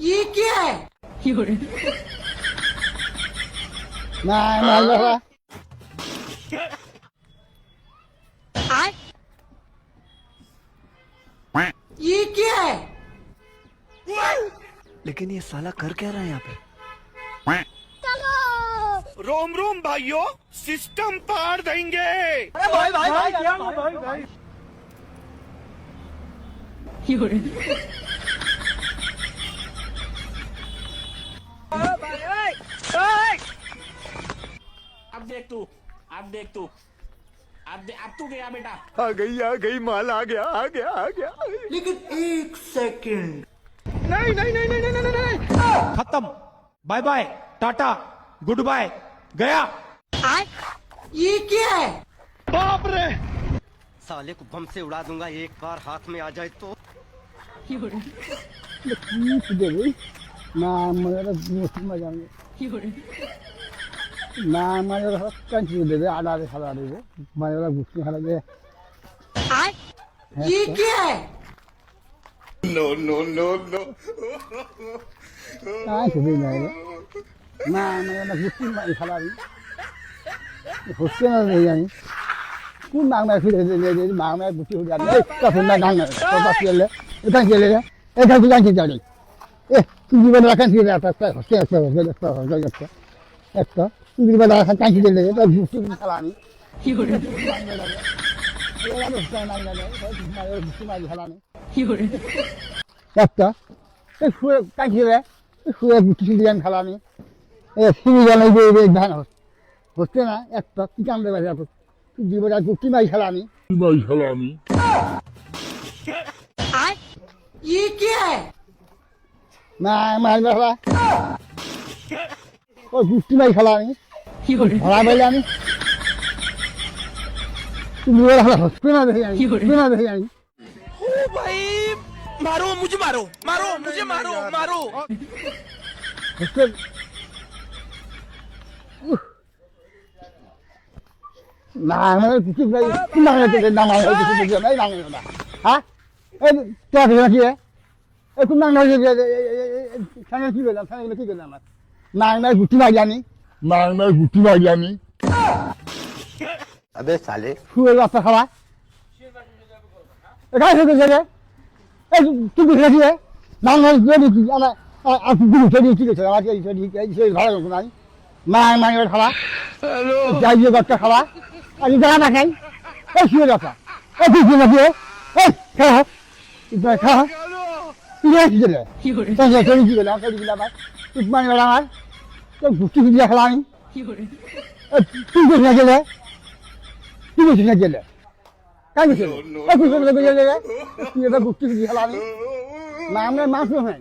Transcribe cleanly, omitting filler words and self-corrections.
ये क्या है? না মাল বাবা ये क्या है? लेकिन ये साला कर क्या रहा है यहाँ पे? रोम रोम भाइयों, सिस्टम पार देंगे। अब देख तू, अब देख तू, अब तू गया बेटा। आ गई माल आ गया। लेकिन एक सेकंड। खत्म, bye bye, tata, goodbye, गया। ये क्या है? साले को बम से उड़ा दूंगा एक बार हाथ में आ जाए तो। কি দেবে না আমাদের মুসলিম জানবে না আমাদের কাঞ্চি দেবে আড়ারে খাওয়া দেবে মানে ওরা গুষ্টি খাওয়া দেবে ये क्या है? No no no no. কাঞ্চি দেবে না আমাদের গুষ্টি খাওয়া দেবে হচ্ছে না দেবে আমি কোন নাংনা ফিরে দেবে নাংনা গুষ্টি হয়ে যাবে কখন না নাংনা কথা চলে এটা গেলে এটা কি কাঞ্চি যাবে তুই জীবনে রাখান ফিরে একটা হচ্ছে একটা তুই জীবনে রাখান কাঞ্চি দিলে এটা গুষ্টি খেলা আমি একটা শুয়ে কাঁচি শুয়ে গুটি দিয়ান খেলানি শুরু জানাই ধান হচ্ছে না একটা কি কাম দেবে তুই জীবনে গুটি মাই খেলানি ये क्या है? না মার বাবা ও গুটি মাই খেলানি ধরা পাইলে আমি তুমি হচ্ছে না দেখি আমি না দেখি আমি ओ भाई, मारो मुझे मारो। হচ্ছে না আমার কিছু নাই না না হ্যাঁ এই তোর কি এই তুমি না সামনে কি বললাম সামনে কি বললাম না না গুটি মাই জানি अबे साले শুয়ে রাস্তা খাওয়া এখানে থেকে গেলে এই তুই দেখি না না কি আমার আর গুরু চড়ি কি আছে আমার এই ভাড়া নাই না খাওয়া যাই যে বাচ্চা খাওয়া আর জায়গা না খাই এই শুয়ে রাখা এই কিছু নাকি এই খাওয়া খাওয়া কি দিলে চড়ি কি গেলে আমার দিলাম তুই মানে আমার তো গুটি দিয়ে খেলা আমি তুই দেখি না গেলে তুই দেখি না গেলে কাই গেছিল তুই গেলে তুই এটা গুটি দিয়ে খেলা আমি না আমরা মাছ নয়